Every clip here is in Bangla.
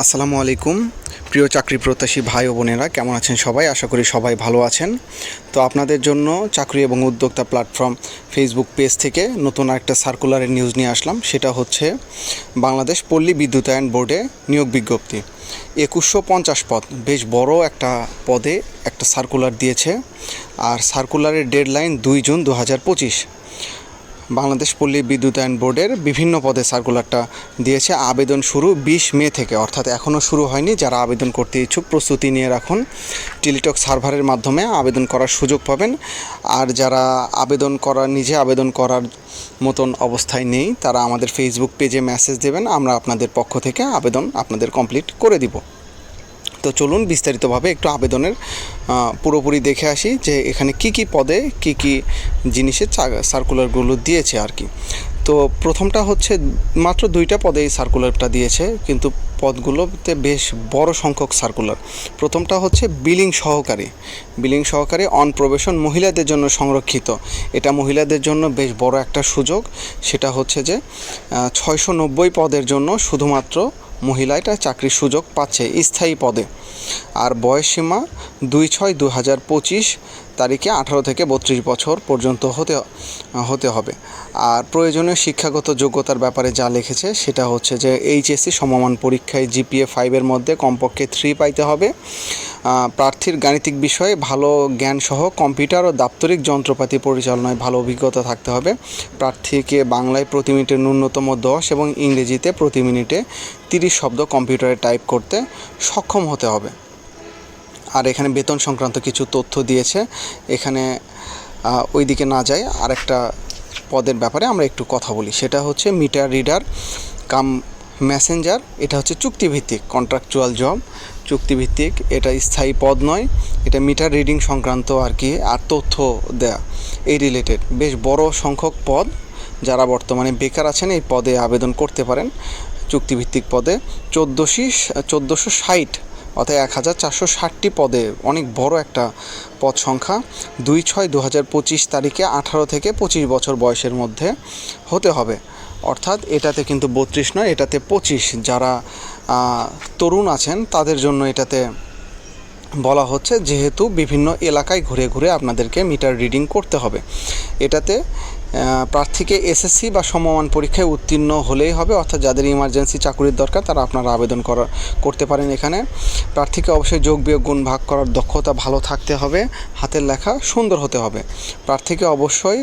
আসসালামু আলাইকুম প্রিয় চাকরি প্রত্যাশী ভাই ও বোনেরা, কেমন আছেন সবাই? আশা করি সবাই ভালো আছেন। তো আপনাদের জন্য চাকরি এবং উদ্যোক্তা প্ল্যাটফর্ম ফেসবুক পেজ থেকে নতুন একটা সার্কুলারের নিউজ নিয়ে আসলাম। সেটা হচ্ছে বাংলাদেশ পল্লী বিদ্যুতায়ন বোর্ডে নিয়োগ বিজ্ঞপ্তি 2150 পদ, বেশ বড় একটা পদে একটা সার্কুলার দিয়েছে। আর সার্কুলারের ডেডলাইন 2 জুন 2025। বাংলাদেশ পল্লী বিদ্যুতায়ন বোর্ডের বিভিন্ন পদে সার্কুলারটা দিয়েছে। আবেদন শুরু 20 মে থেকে, অর্থাৎ এখনও শুরু হয়নি। যারা আবেদন করতে ইচ্ছুক প্রস্তুতি নিয়ে রাখুন। টেলিটক সার্ভারের মাধ্যমে আবেদন করার সুযোগ পাবেন। আর যারা নিজে আবেদন করার মতন অবস্থায় নেই, তারা আমাদের ফেসবুক পেজে মেসেজ দেবেন, আমরা আপনাদের পক্ষ থেকে আবেদন আপনাদের কমপ্লিট করে দিব। তো চলুন বিস্তারিতভাবে একটু আবেদনের পুরোপুরি দেখে আসি যে এখানে কি পদে কি জিনিসের সার্কুলারগুলো দিয়েছে আর কি। তো প্রথমটা হচ্ছে মাত্র 2টা পদে এই সার্কুলারটা দিয়েছে, কিন্তু পদগুলোতে বেশ বড় সংখ্যক সার্কুলার। প্রথমটা হচ্ছে বিলিং সহকারী অন প্রবেশন, মহিলাদের জন্য সংরক্ষিত। এটা মহিলাদের জন্য বেশ বড় একটা সুযোগ। সেটা হচ্ছে যে 690 পদের জন্য শুধুমাত্র মহিলাটা চাকরির সুযোগ পাচ্ছে স্থায়ী পদে। আর বয়সসীমা 2/6/2025 তারিখে 18 থেকে 32 বছর পর্যন্ত হতে হবে। আর প্রয়োজনীয় শিক্ষাগত যোগ্যতার ব্যাপারে যা লিখেছে সেটা হচ্ছে যে এইচএসসি সমমান পরীক্ষায় জিপিএ 5-এর মধ্যে কমপক্ষে 3 পাইতে হবে। প্রার্থীর গাণিতিক বিষয়ে ভালো জ্ঞানসহ কম্পিউটার ও দাপ্তরিক যন্ত্রপাতি পরিচালনায় ভালো অভিজ্ঞতা থাকতে হবে। প্রার্থীকে বাংলায় প্রতি মিনিটে ন্যূনতম 10 এবং ইংরেজিতে প্রতি মিনিটে 30 শব্দ কম্পিউটারে টাইপ করতে সক্ষম হতে হবে। আর এখানে বেতন সংক্রান্ত কিছু তথ্য দিয়েছে। এখানে ওইদিকে না যায়, আরেকটা পদের ব্যাপারে আমরা একটু কথা বলি। সেটা হচ্ছে মিটার রিডার কাম মেসেঞ্জার। এটা হচ্ছে চুক্তিভিত্তিক কন্ট্রাকচুয়াল জব, চুক্তিভিত্তিক। এটা স্থায়ী পদ নয়, এটা মিটার রিডিং সংক্রান্ত আর কি, আর তথ্য দেয়া এই রিলেটেড। বেশ বড় সংখ্যক পদ। যারা বর্তমানে বেকার আছেন এই পদে আবেদন করতে পারেন। চুক্তিভিত্তিক পদে 1460 অর্থাৎ 1460টি পদে, অনেক বড় একটা পদ সংখ্যা। 2/6/2025 তারিখে 18 থেকে 25 বছর বয়সের মধ্যে হতে হবে। অর্থাৎ এটাতে কিন্তু 32 নয়, এটাতে 25। যারা তরুণ আছেন তাদের জন্য এটাতে বলা হচ্ছে, যেহেতু বিভিন্ন এলাকায় ঘুরে ঘুরে আপনাদেরকে মিটার রিডিং করতে হবে। এটাতে প্রার্থীকে এসএসসি বা সমমান পরীক্ষায় উত্তীর্ণ হলেই হবে, অর্থাৎ যাদের ইমার্জেন্সি চাকুরির দরকার তারা আপনারা আবেদন করতে পারেন। এখানে প্রার্থীকে অবশ্যই যোগ বিয়োগ গুণ ভাগ করার দক্ষতা ভালো থাকতে হবে, হাতের লেখা সুন্দর হতে হবে। প্রার্থীকে অবশ্যই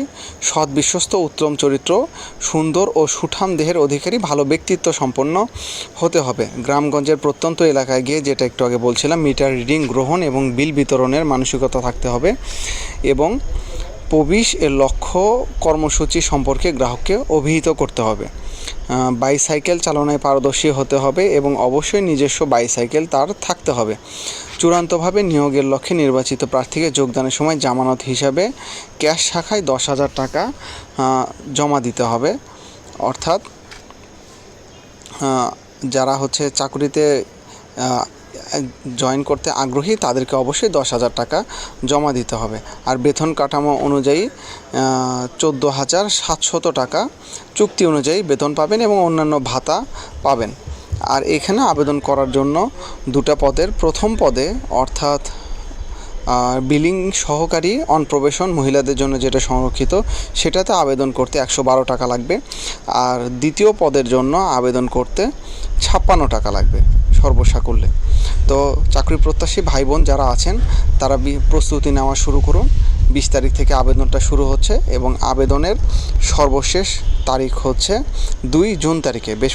সৎ, বিশ্বস্ত, উত্তম চরিত্র, সুন্দর ও সুঠাম দেহের অধিকারী, ভালো ব্যক্তিত্ব সম্পন্ন হতে হবে। গ্রামগঞ্জের প্রত্যন্ত এলাকায় গিয়ে, যেটা একটু আগে বলছিলাম, মিটার রিডিং গ্রহণ এবং বিল বিতরণের মানসিকতা থাকতে হবে এবং প্রবিশ এর লক্ষ্য কর্মসূচি সম্পর্কে গ্রাহককে অভিহিত করতে হবে। বাইসাইকেল চালনায় পারদর্শী হতে হবে এবং অবশ্যই নিজস্ব বাইসাইকেল তার থাকতে হবে। চূড়ান্তভাবে নিয়োগের লক্ষ্যে নির্বাচিত প্রার্থীকে যোগদানের সময় জামানত হিসাবে ক্যাশ শাখায় 10,000 টাকা জমা দিতে হবে। অর্থাৎ যারা হচ্ছে চাকরিতে জয়েন করতে আগ্রহী তাদেরকে অবশ্যই 10,000 টাকা জমা দিতে হবে। আর বেতন কাঠামো অনুযায়ী 14,700 টাকা চুক্তি অনুযায়ী বেতন পাবেন এবং অন্যান্য ভাতা পাবেন। আর এখানে আবেদন করার জন্য 2টা পদের, প্রথম পদে অর্থাৎ বিলিং সহকারী অন প্রবেশন, মহিলাদের জন্য যেটা সংরক্ষিত, সেটাতে আবেদন করতে 112 টাকা লাগবে। আর দ্বিতীয় পদের জন্য আবেদন করতে 56 টাকা লাগবে সর্বসাকুল্যে। তো চাকরি প্রত্যাশী ভাই বোন যারা আছেন তারা প্রস্তুতি নেওয়া শুরু করুন। 20 তারিখ থেকে আবেদনটা শুরু হচ্ছে এবং আবেদনের সর্বশেষ তারিখ হচ্ছে 2 জুন তারিখে। বেশ